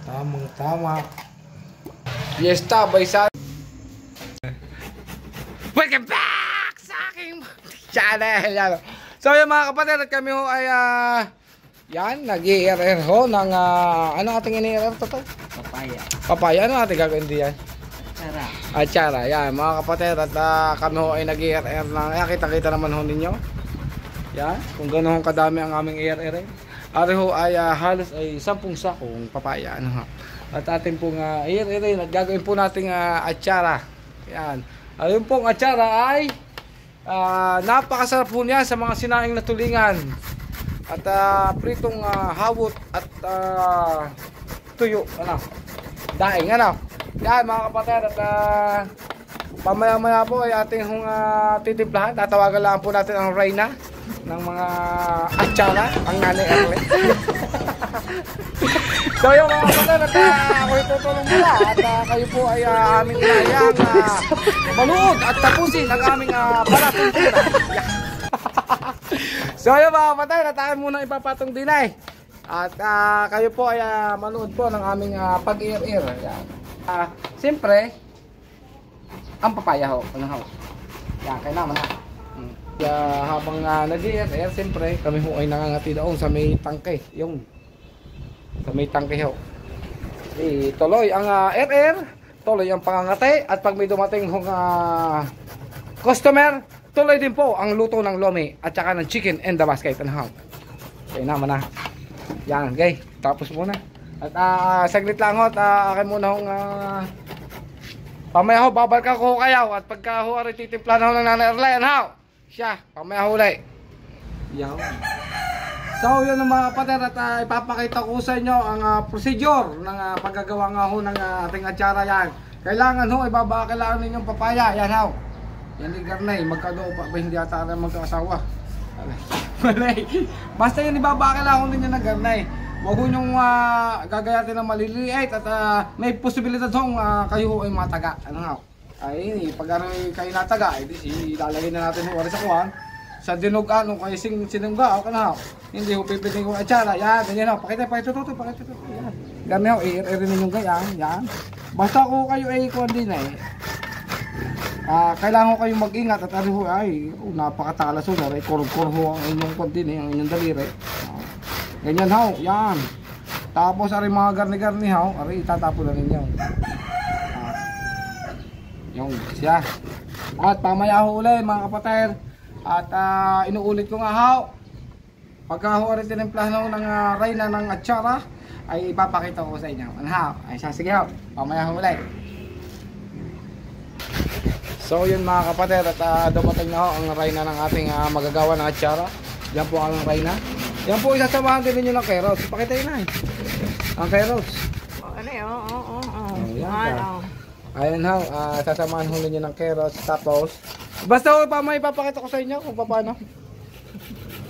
Tamang tama. Fiesta by sa. Welcome back sa aking channel. Yan. So yung mga kapatid at kami ho ay yan, nag-i-RR ho ng ano ating ini-RR to? Papaya. Papaya, ano ating gagawin diyan? Atsara. Atsara, yan mga kapatid at kami ho ay nag-i-RR ng, kita-kita naman ho ninyo. Yan, kung gano'n kadami ang aming i-RR. Ari ho ay halos ay 10 sakong papaya, ano ho. At atin pong i-RR, gagawin po nating atsara. Yan. Ayun pong atsara ay napakasarap po niya sa mga sinaing na tulingan. At pritong hawot at tuyo, ano, daing, ano. Yan mga kapatid at pamaya-maya po ay ating titimplahan. Tatawagan lang po natin ang Reyna ng mga atsara, ang nanay Erle. So yung mga kapatid at ako'y tutulong nila at kayo po ay aming inayang manood at tapusin ang aming palatuntura. So yung mga kapatid at akin muna ipapatong dinay. At kayo po ay manood po ng aming pag-ir-ir. Siyempre, ang papaya ho. Ano ho? Yan, kaya naman ha. Habang nag-ir-ir, siyempre kami ho ay nangangati doon sa may tangke. Yung sa may tangke ho. Tuloy ang ir-ir, tuloy ang pangangati. At pag may dumating hong customer, tuloy din po ang luto ng lomi at saka ng chicken and the basket. Ano ho? Kaya naman ha. Yan, okay. Tapos muna. At saglit lang ho at akin muna hong pamaya ho, babalik ako kayo. At pagka ho, titimpla na ho ng Nanay Erle, ano? Siya, pamaya ho ulit. Yan. So, yun ang mga kapatid at ipapakita ko sa inyo ang procedure ng paggagawa nga ho ng ating atsara yan. Kailangan ho, kailangan ninyong papaya. Yan ho. Yan ni Garnay, magkadoo pa ba hindi ata magkakasawa? Basta yun kailangan ninyo ng Garnay. Huwag ho nyong gagayatin ng maliliit at may posibilidad hong kayo ay mataga. Ano nga? Ay, pag kayo nataga, ilalagay na natin ho sa kuwan. Sa dinugan, kung kayo sinungga, okay na ho. Hindi ho pipitin ko atsara. Yan, ganyan ho. Pakita. Yan. Ganyan ho, i-rin ninyong ganyan. Yan. Basta ko kayo ay kuwan din kailangan ko kayong mag-ingat at ano ho ay napakatalas ho na korog-korog ho ang inyong kontin ang inyong daliri. Ganyan ho, yan. Tapos ari mga garni-garni ho, ari itatapo na ninyo. Yung siya. At pamaya ho ulit mga kapatid. At inuulit ko nga ho. Pagka ho ari tinimplahan ho ng Reyna ng atsara ay ipapakita ko sa inyo. Ano ho? Ay sige ho, pamaya ho ulit. So yun mga kapatid at dumating na ho ang Reyna ng ating magagawa ng atsara. Yan po ang Reyna. Yan po isasamahan din ninyo ng carrots. Pakita yun na ang carrots. Ano yun? Ayan, ayan ho, sasamahan ho ninyo ng carrots. Tapos, basta ho pa may ipapakita ko sa inyo kung paano.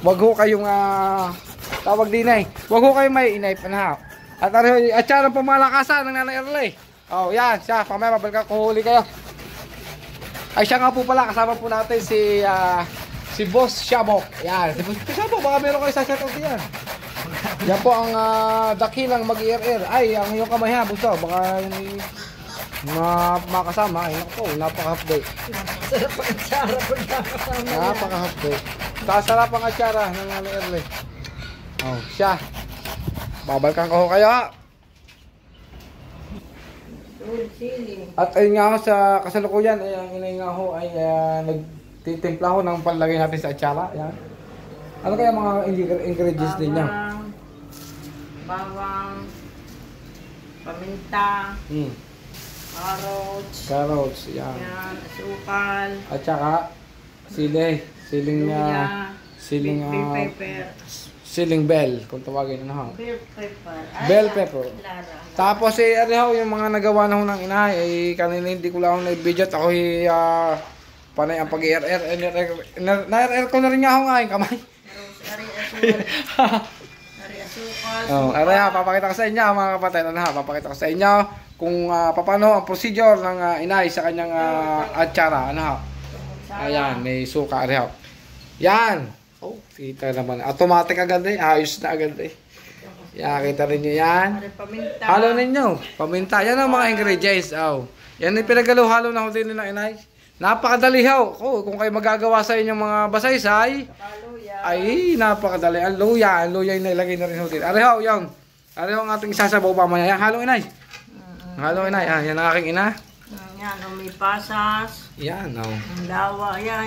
Wag ho kayong tawag din wag ho kayong may inay pa. At atsara ng pamalakasan ng Nanay Erle. Oh yan, siya, pamaya babalik ako, huli kayo. Ay siya nga po pala, kasama po natin si Boss Shabok. Yan, si Boss Shabok, baka meron kayo sa shoutout yan. Yan po ang dakilang mag-ir-ir. Ay, ang iyong kamay ha, Busto, baka yung makasama. Ay, naku, napaka-half-day. Sarap ang atsara pag nakasama yan. Napaka-half-day. Kasarap ang atsara ng Nanay Erle. Oh, siya. Babalikan ko kayo ha. At ayun nga ho sa kasalukuyan ay ang inay nga ho ay nagtitimpla ho ng panlagay natin sa atsara. Yan. Ano kaya mga ingredients din niya? Bawang, paminta, carrots, yan. Asukal, At saka siling pepper. Siling bell, kung tawagin na ho. Bell pepper. Tapos yung mga nagawa na ho ng inahay ay kanina hindi ko lang na-video at ako panay ang pag-ir-ir. Na-ir-ir ko na rin nga ako ngayon kamay. Ari papakita ko sa inyo mga kapatid. Papakita ko sa inyo kung paano ang procedure ng inahay sa kanyang atsara. Ayan, may suka ari ho. Yan. Oh, kita naman. Automatic agad ayos na agad Yan, kita rin nyo yan. Ari paminta. Halo ninyo. Paminta. Yan ang mga ingredients. Oh. Yan yung pinagalo-halo na ho din nila inay. Napakadali ho. Oh, kung kayo magagawa sa inyong mga basaysay, Kaluya. ay napakadali. Ang luya yung nailagay na rin ho din. Ari ho, yan. Ari ho ang ating isasabaw pa maya. Yan, halo inay. Halo inay. Yan ang aking ina. Yan, may pasas. Yan, oh. Ang lawa, yan.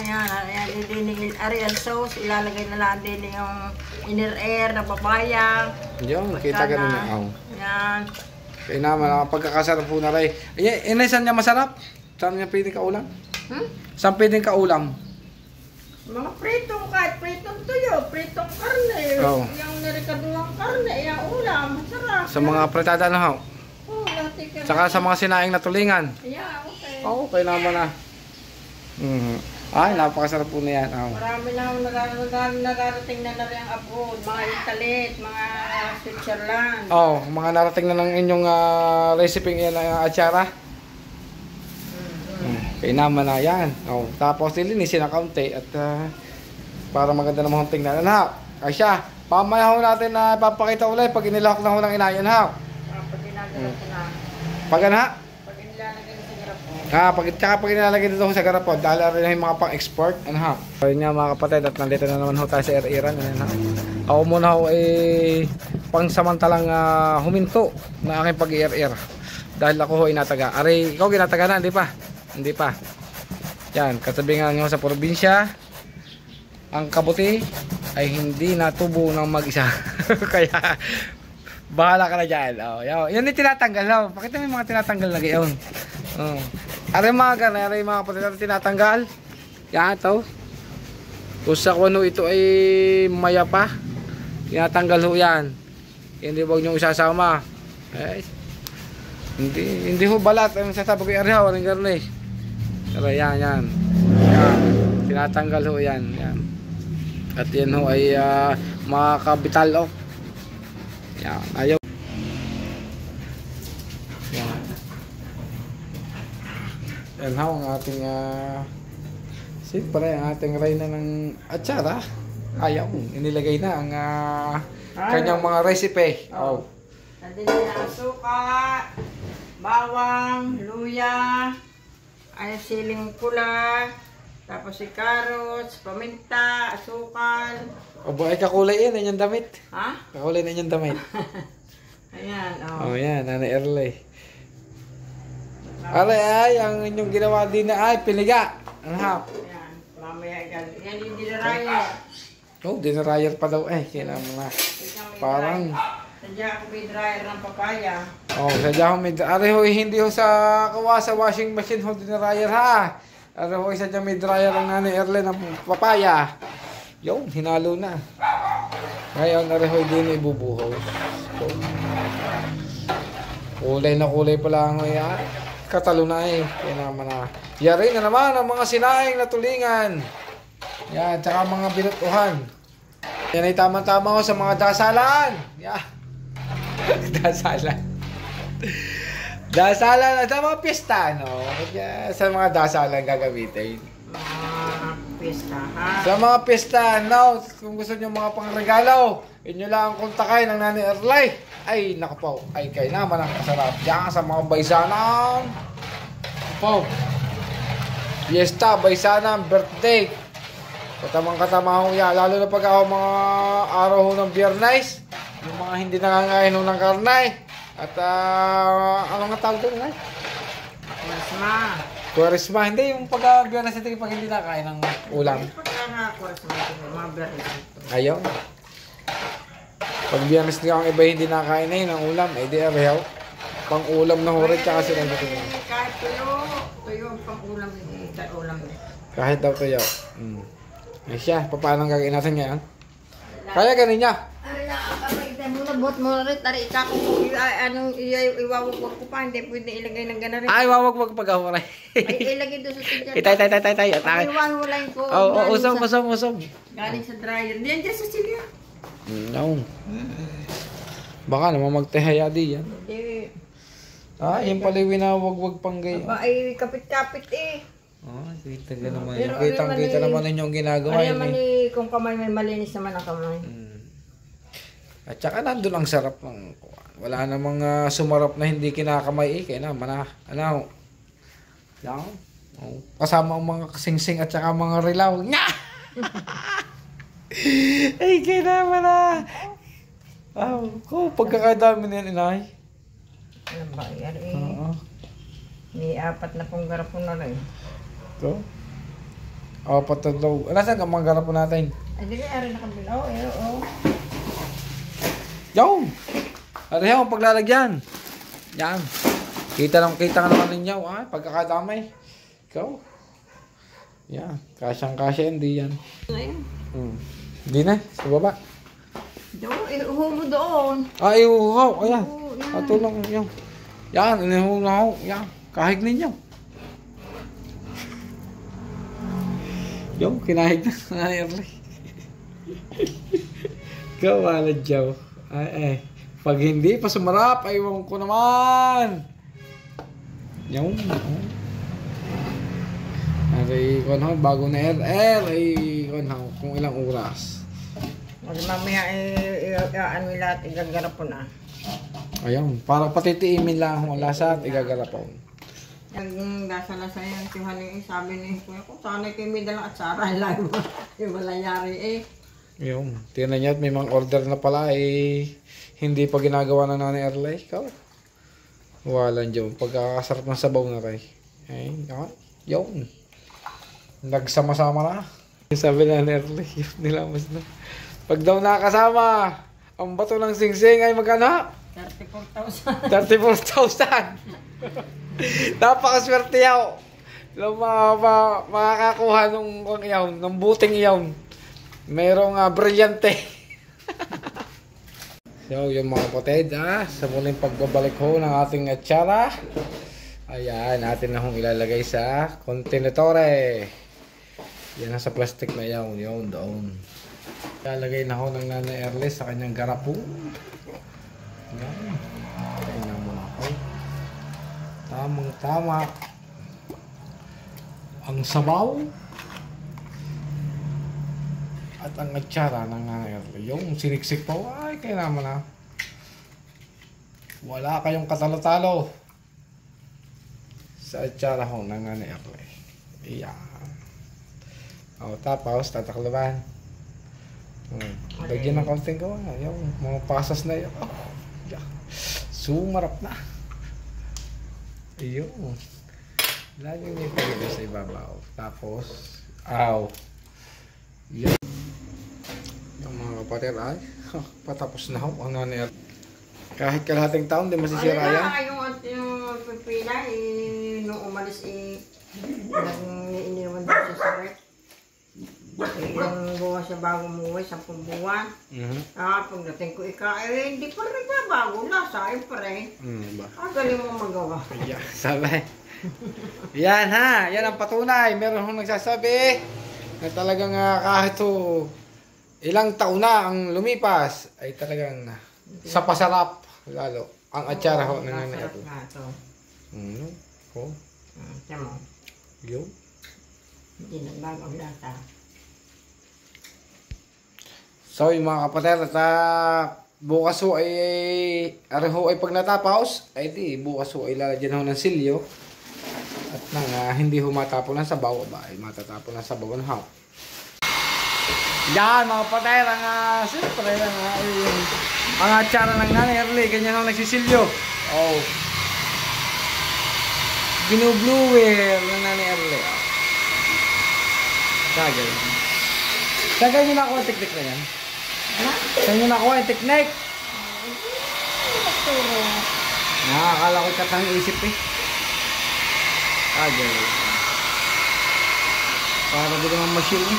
Idinigin Ariel sauce, ilalagay na lang din yung inner na papaya. Yan, kita ka rin oh. Yan. Kaya naman, ang pagkakasarap po na rin. Inay, saan niya masarap? Saan niya pwedeng kaulam? Saan pwedeng kaulam? Mga pritong, kahit pritong tuyo, pritong karne. Oo. Yung nirikaduang karne, yung ulam, masarap. Sa mga pretada na ho. Oo, lati ka. Saka sa mga sinaing na tulingan. Yeah, okay. Okay naman na. Ay, napakasarap po na yan. Oh. Marami na akong nararating na rin ang abroad. Mga Italit, mga Switzerland. Oh, mga narating na ng inyong recipe yan na atsara. Kaya naman na yan. Oh, tapos nilinisin na kaunti at para maganda naman ang tingnan. Ano, ay siya, pamaya ho natin na papakita ulit pag inilahok na ho ng inayan ha. Pag ginagawa ko na. Pag ano ha? Pag inilalagay ko sa garapon. Pag ilalagay dito ho sa garapon, dahil rin yung mga pang-export. Ano ha? So yun nga mga kapatid, at nandito na naman ho tayo sa Iran. Ano, ha? Ako muna ho pang-samantalang huminto na aking pag-ir-ir. Dahil ako ho inataga. Aray, ikaw ginataga na, hindi pa? Hindi pa. Yan, katabi nga nyo sa probinsya, ang kabuti ay hindi natubo ng mag-isa. Kaya, bahala ka na dyan. Oh, yan yung tinatanggal. Oh. Pakita mo yung mga tinatanggal na gayon. Oh. Aray mga kapatid, tinatanggal. Yan, ito. Kung sa kuno ito ay maya pa, tinatanggal ho yan. Hindi huwag nyo isasama. Eh, hindi ho balat. Ang sasabi ko yung arihaw, walang garnish. Pero yan. Tinatanggal ho yan. At yan ho ay makakabital oh. Yan, ayaw. Yan ho ang ating siyempre ang ating reyna ng atsara. Ayaw, inilagay na ang kanyang mga recipe. Oh. Nandun na suka, bawang, luya, ay siling pula, tapos si carrots, paminta, asukal. Obo, ay kakulay yan, inyong damit. Ha? Kakulay na inyong damit. Ayan, Oh, yan, Nanay Erlay. Ay, ang inyong ginawa din na ay piniga. Ano ha? Ayan, mamaya yan yung dinaraya. Oh, dinarayer pa daw eh. Kailangan mo na. Parang Sadya ako may dryer ng papaya. oh, sadya ho may ari ho hindi ho sa kawasa washing machine ho dinarayer ha. Ari ho sadya may dryer ang Nanay Erlay ng papaya. Yun, hinalo na. Ngayon ari ho din ibubuhos. So, kulay na kulay pa lang yan. Katalo na eh. Kaya naman na. Yari na naman ang mga sinaing na tulingan. Yan, tsaka mga binutuhan. Yan ay tama-tama ko sa mga dasalan. Yan. Dasalan. Dasalan at sa mga pista, no? Kaya sa mga dasalan gagamitin. Mga pista, ha? Sa mga pista, no? Kung gusto nyo mga pangregalo, inyo lang ang kontakay ng Nanay Erlay. Ay, naku po. Ay, kayo naman ang masarap. Diyan sa mga baysanan. Po. Fiesta, baysanan, birthday. Katamang-katama ho yan. Lalo na pag ako mga araw ho ng Biyernes. Yung mga hindi nangangain ho ng karnay. At ano nga tawag doon? Kuwaresma. Kuwaresma. Hindi, yung pag-Biyernes ito pag hindi nakain ng ulam. Pagka nga kuwaresma ito, mga berries. Ayaw. Pag Biyernes nga ang iba hindi nakain na yun ng ulam, eh di araw. Pang ulam na hurit tsaka sila dito. Kahit tuyo ang pang-ulam din. Ulam din. Kahit daw tayo. Ay siya, paano gagawin natin ngayon? Kaya ganun niya. Ay, nakakapagitay muna, bot mo rin. Tari, ikakong iwawag ko pa. Hindi pwede ilagay ng gana rin. Ay, wag pag-ahuray. Ay, ilagay doon sa tigyan. Itay. Iwan ko. Oh, usog. Galing sa dryer. Diyan sa silya. No. Baka naman magtihaya di yan. Hindi. Yung pala yung winawag pang gayon. Aba, ay kapit-kapit eh. Kita ka naman. Pero Kita naman ninyo ang ginagawa Ay yun naman eh. kung kamay may malinis naman ang kamay. At saka nandun ang sarap ng wala namang sumarap na hindi kinakamay kaya naman ano. Yan. Oh. Kasama ang mga kasingsing at saka mga rilaw. Nya! Ay, kaya naman pagkakadami na yan, inay. Ano ba, yari? Oo. May 4 na pong garapon na rin. Ito? Patulaw. Nasaan ka mga garapon natin? Ay, di ka rin nakabilaw. Oo. Yaw! Arihaw ang paglalagyan. Yan. Kita nga naman ninyo. Pagkakadamay. Ikaw. Yan. Kasyang-kasya hindi yan. Hindi na. Sa baba. Doon, iuho mo doon. Iuhaw. Ayan. Oo, yan. Patulong yan. Yan. Inuhaw. Yan. Kahig ninyo. Yung kinahig na. Early. Kawala Jow. Pag hindi pa sumarap, aywan ko naman. Yung. Ay, bago na RR, kung ilang oras. Mamaya ano lahat, igagarapon na. Ayun, para patitiimin lang ang lasa at igagarapon. Yung lasa-lasa yan, sabi ni Kuya ko, sana kayo may dalang atsara, lang mo. Yung malayari Yung, tingnan niyo at may mga order na pala hindi pa ginagawa na Nanay Erlay. Ikaw. Walang dyan. Pagkakasarap ng sabaw na rin. Yung. Nagsama-sama na. Sabi na Nanay Erlay, yun nilamas na. Pag daw nakasama, ang bato ng singsing ay magkano? 34,000. 34,000. Napakaswerte yaw. Makakakuha ng buting iyaw. Merong brilyante. So, yung mga kapatid, sa muling pagbabalik ho ng ating atsara. Ayan, natin na hong ilalagay sa kontinitore. Yan sa plastic na yaw. Yun, doon. Ilalagay na ho ng Nanay Erles sa kanyang garapo. Yan. Tingnan mo na ako. Tamang-tama. Ang sabaw. At ang atsara ng Nanay Erle. Yung siniksik po, ay kaya naman wala kayong katalo-talo sa atsara ho ng Nanay Erle. Iyan. Tapos tataklaban. Lagyan ng kaunting gawa. Yung mga pasas na yun. Sumarap na. Ayun. Lagyan may pagkita sa ibabaw. Tapos, yun. Yung mga kapatid patapos na ho ang Nanay Erle. Kahit kalahating taon, di masisira yan. Yung pipila, nung umalis, iniwan doon siya sa rep. Ilang buwan siya bago umuwi, 10 buwan. Pagdating ko hindi pa rin nagbabago. Lasain pa rin. Galing mo magawa. Yeah, sabi. Yan yan ang patunay. Meron hong nagsasabi na talagang kahit ilang taon na ang lumipas, ay talagang sa pasarap lalo ang atsara ho ng Nanay Erle. Tama. Yun. Hindi nagbago ang lasa. So yung mga kapatid at bukas ho ay pag natapos ay bukas ho ay lalagyan ho ng silyo at hindi ho matapon ng sabaw ay matatapon ng sabaw ng hap. Yan mga kapatid siyempre ang atsara ng Nanay Erle ganyan ho nagsisilyo. Binubluwer ng Nanay Erle. Sagay nyo nakuha yung teknik na yan? Saan nyo nakuha yung teknik? Akala ko katang isip para din ang machine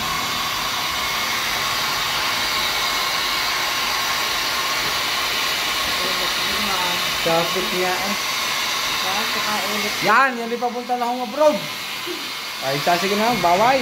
Traffic niya Yan, yan papunta na akong abroad. Ay, sasige na, baway.